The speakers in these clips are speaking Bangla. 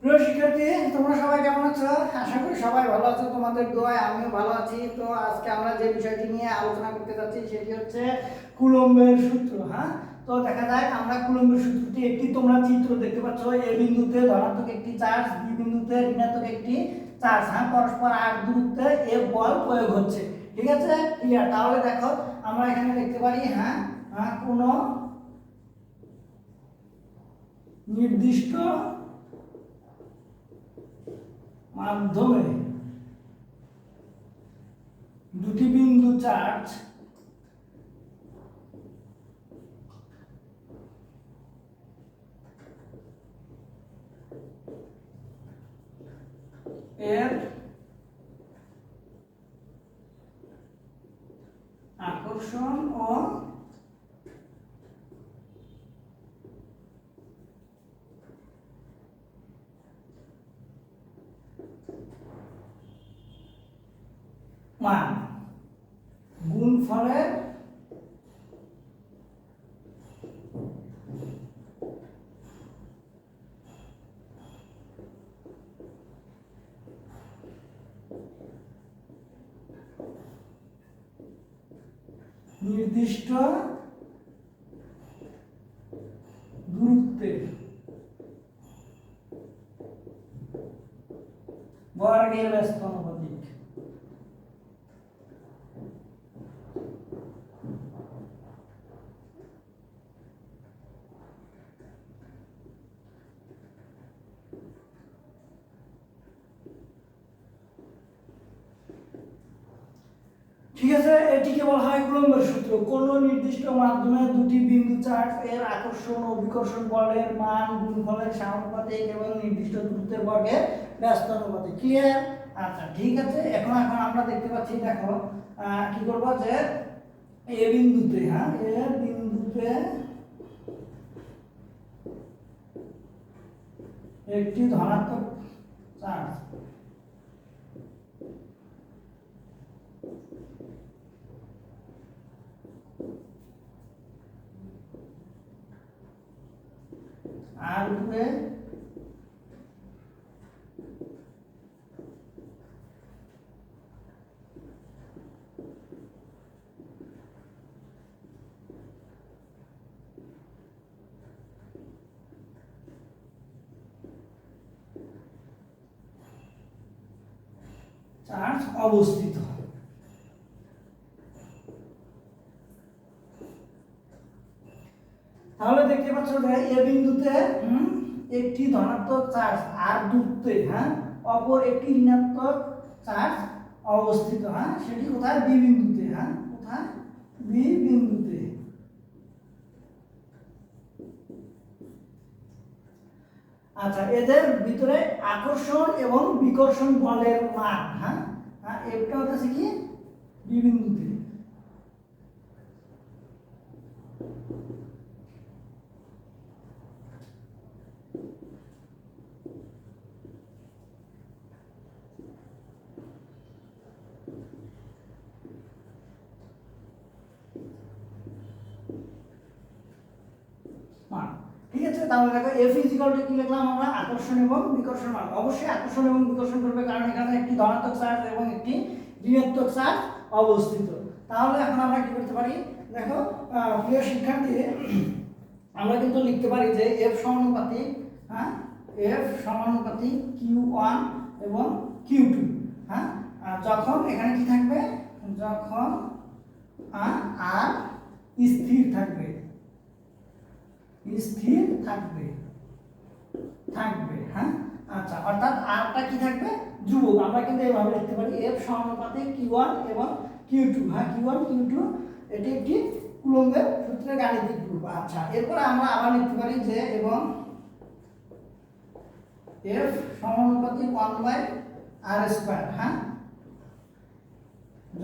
প্রিয় শিক্ষার্থী, তোমরা সবাই কেমন আছো? আশা করি সবাই ভালো আছো। তোমাদের দোয়ায় আমিও ভালো আছি। তো আজকে আমরা যে বিষয়টি নিয়ে আলোচনা করতে যাচ্ছি সেটি হচ্ছে কুলম্বের সূত্র। হ্যাঁ, তো দেখা যায় আমরা কুলম্বের সূত্রটি একটি তোমরা চিত্র দেখতে পাচ্ছ। এ বিন্দুতে ধনাত্মক একটি চার্জ, বি বিন্দুতে ঋণাত্মক একটি চার্জ, হ্যাঁ, পরস্পর আর দূরত্বে এ বল প্রয়োগ হচ্ছে। ঠিক আছে, ক্লিয়ার? তাহলে দেখো আমরা এখানে দেখতে পারি, হ্যাঁ, কোনো নির্দিষ্ট মাধ্যমে দুটি বিন্দু চার্জ এর আকর্ষণ ও মান গুণফলের নির্দিষ্ট দূরত্বের বর্গের ব্যস্ত আনুপাতিক। ঠিক আছে, এটিকে বলা হয় কুলম্বের সূত্র। কোন নির্দিষ্ট মাধ্যমে দুটি বিন্দু চার্জ এর আকর্ষণ ও বিকর্ষণ বলের মান গুণফলের সমানুপাতিক এবং নির্দিষ্ট দূরত্বের বর্গের ব্যস্ত আনুপাতিক। ক্লিয়ার? আচ্ছা, ঠিক আছে। এখন আমরা দেখতে পাচ্ছি, দেখো কি করব, যে এ বিন্দুতে, হ্যাঁ, এ বিন্দুতে একটি ধনাত্মক চার্জ আর দূরে চার্জ অবস্থিত। তাহলে দেখতে পাচ্ছ যে এ বিন্দুতে একটি ধনাত্মক চার্জ আর দূরত্বে, হ্যাঁ, অপর একটি ঋণাত্মক চার্জ অবস্থিত। হ্যাঁ, সেটি কোথায়? বি বিন্দুতে। হ্যাঁ, কোথায়? বি বিন্দুতে। আচ্ছা, এদের ভিতরে আকর্ষণ এবং বিকর্ষণ বলের মান, হ্যাঁ, এটা হচ্ছে কি বি বিন্দুতে। ঠিক আছে, তাহলে দেখো এফ ইজিক্যাল টু কি লিখলাম আমরা? আকর্ষণ এবং বিকর্ষণ মান। অবশ্যই আকর্ষণ এবং বিকর্ষণ করবে, কারণ এখানে একটি ধনাত্মক চার্জ এবং একটি ঋণাত্মক চার্জ অবস্থিত। তাহলে এখন আমরা কি করতে পারি? দেখো প্রিয় শিক্ষার্থী, আমরা কিন্তু লিখতে পারি যে এফ সমানুপাতিক, হ্যাঁ, এফ সমানুপাতিক Q1 এবং Q2। হ্যাঁ, যখন এখানে কি থাকবে? যখন আর স্থির থাকবে, স্থির থাকবে, হ্যাঁ। আচ্ছা, অর্থাৎ আরটা কি থাকবে? ধ্রুবক। আমরা কিন্তু এইভাবে লিখতে পারি এফ সমানুপাতিক Q1 এবং Q2। হ্যাঁ, Q1 Q2 এটি একটি কুলম্বের সূত্রের গাণিতিক রূপ। আচ্ছা, এরপর আমরা আবার লিখতে পারি যে এবং এফ সমানুপাতিক 1/r²। হ্যাঁ,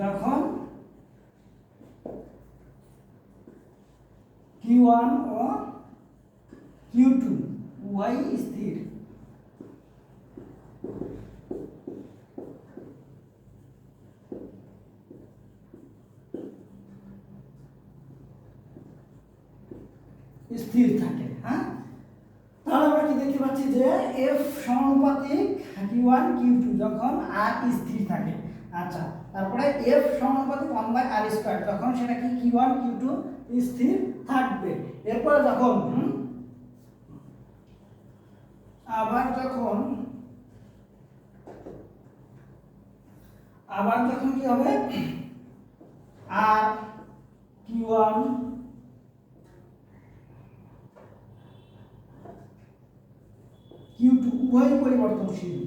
যখন Q1 ও Q2 উভয় স্থির। স্থির থাকে। হ্যাঁ, তাহলে আমরা কি দেখতে পাচ্ছি? বলেছি যে এফ সমানুপাতিক Q1 Q2 যখন আর স্থির থাকে। আচ্ছা, তারপরে এফ সমানুপাতিক 1/r² যখন সেটা কি Q1 Q2 স্থির থাকবে। এরপরে যখন আবার যখন কি হবে আর Q1 Q2 উভয় পরিবর্তনশীল,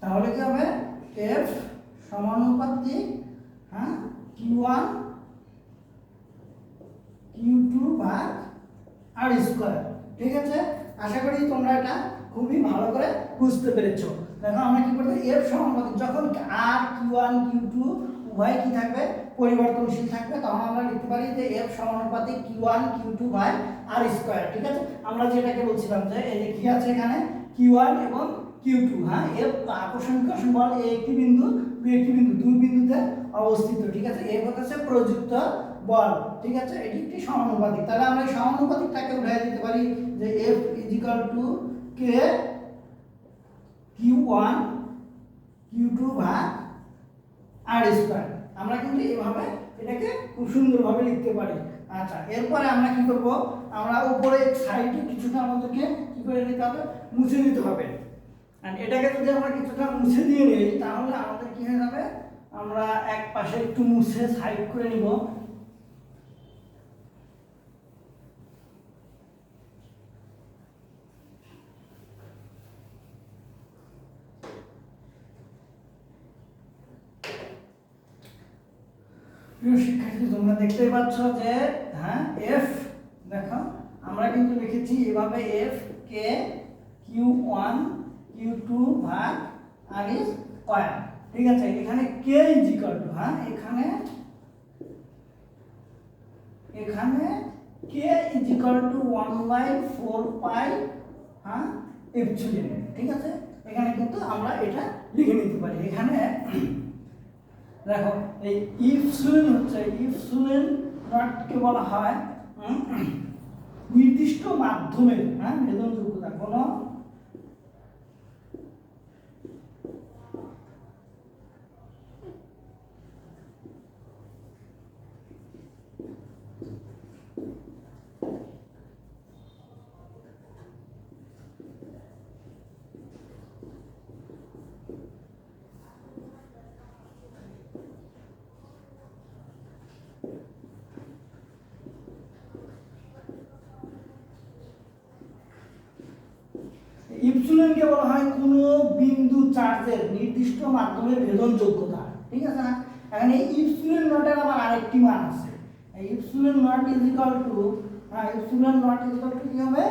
তাহলে কি হবে F সমানুপাতিক Q1 Q2 ভাগ r²। ঠিক আছে, আশা করি তোমরা এটা খুবই ভালো করে বুঝতে পেরেছো। দেখো আমরা কি করতে F সমানুপাতিক যখন r Q1 Q2 উভয় কি থাকবে পরিবর্তনশীল থাকবে, তখন আমরা লিখতে পারি যে F সমানুপাতিক Q1 Q2 ভাগ r²। ঠিক আছে, আমরা যেটাকে বলছিলাম যে এই যে কি আছে এখানে Q1 এবং Q2, F আকর্ষণ বল এ একটি বিন্দু বি একটি বিন্দু, দুই বিন্দুতে অবস্থিত। ঠিক আছে, F হচ্ছে প্রযুক্ত বল। ঠিক আছে, এটি একটি সমানুপাতিক। তাহলে আমরা এই সমানুপাতিকটাকে উঠাই দিতে পারি যে F = K Q1 Q2 ভাগ r²। আমরা কিন্তু এইভাবে এটাকে খুব সুন্দরভাবে লিখতে পারি। আচ্ছা, এরপরে আমরা কি করব, আমরা উপরে সাইডে কিছুটা আমাদেরকে কি করে নিতে হবে, মুছে নিতে হবে। আর এটাকে যদি আমরা কিছুটা মুছে দিয়ে নিই তাহলে আমাদের কি হয়ে যাবে, আমরা এক পাশে একটু মুছে সাইড করে নিব। প্রিয় শিক্ষার্থী, তোমরা দেখতেই পাচ্ছ যে F দেখো আমরা কিন্তু লিখেছি এভাবে F K Q1 Q2 ভাগ r²। ঠিক আছে, এখানে K এখানে K = 1/4 পাই এপসিলন। ঠিক আছে, এখানে কিন্তু আমরা এটা লিখে নিতে পারি। এখানে দেখো এই ইপসিলন নটকে বলা হয় নির্দিষ্ট মাধ্যমের ভেদনযোগ্যতা। কোনো ইপসিলনকে বলা হয় কোনো বিন্দু চার্জের নির্দিষ্ট মাধ্যমের ভেদনযোগ্যতা। ঠিক আছে, এখানে ইপসিলন নটের আবার আরেকটি মান আছে। ইপসিলন নট কি হবে,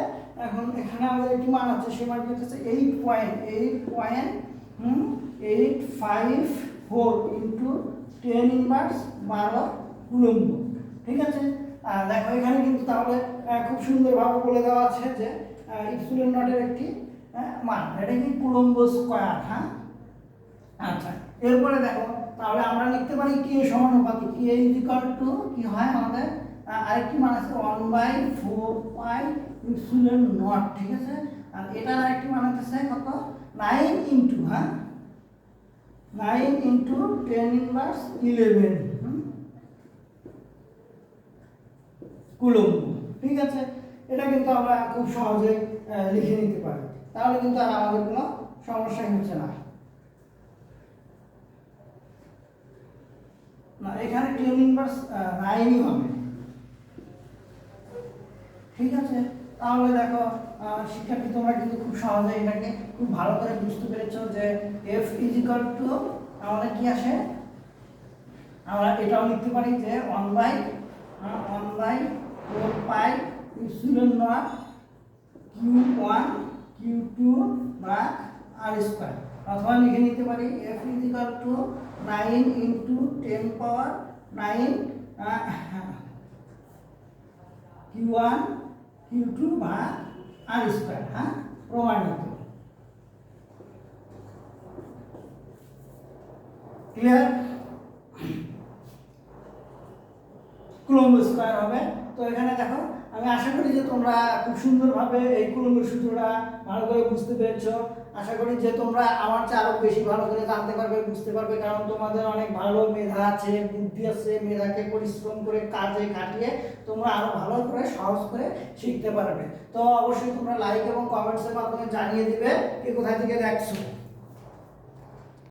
এখন এখানে আমাদের একটি মান আছে, সেই মানটি হচ্ছে 8.854 × 10⁻12 কুলম্ব। ঠিক আছে, দেখো এখানে কিন্তু তাহলে খুব সুন্দরভাবে বলে দেওয়া আছে যে ইপসিলন নটের একটি মান, এটা কি কুলম্ব স্কয়ার। আচ্ছা, এরপরে দেখো তাহলে আমরা লিখতে পারি K সমানুপাতিক K = কি হয় আমাদের আরেকটি মান আছে 1/4 পাই ইপসিলন নট। ঠিক আছে, আর এটার আরেকটি মান আছে কত 9 × 10⁻11 কুলম্ব। ঠিক আছে, এটা কিন্তু আমরা খুব সহজে লিখে নিতে পারি, তাহলে কিন্তু আর আমাদের কোনো সমস্যাই হচ্ছে না। এখানে 10⁻9 হবে। ঠিক আছে, তাহলে দেখো শিক্ষার্থী তোমরা কিন্তু খুব সহজে এটাকে খুব ভালো করে বুঝতে পেরেছো যে F = আমাদের কি আসে, আমরা এটাও লিখতে পারি যে 1/4 পাই ইপসিলন নট Q1 Q2 ভাগ r²। অথবা লিখে নিতে পারি F = 9 × 10⁻9 Q1 Q2 ভাগ r²। প্রমাণিত। ক্লিয়ার? কুলম্ব স্কয়ার হবে। তো এখানে দেখো আমি আশা করি যে তোমরা খুব সুন্দরভাবে এই কুলম্বের সূত্রটা ভালো করে বুঝতে পেরেছো। আশা করি যে তোমরা আমার চেয়ে আরো বেশি ভালো করে জানতে পারবে, বুঝতে পারবে, কারণ তোমাদের অনেক ভালো মেধা আছে, বুদ্ধি আছে। মেধাকে পরিশ্রম করে কাজে খাটিয়ে তোমরা আরো ভালো করে সহজ করে শিখতে পারবে। তো অবশ্যই তোমরা লাইক এবং কমেন্টসের মাধ্যমে জানিয়ে দিবে কে কোথায় থেকে দেখছো।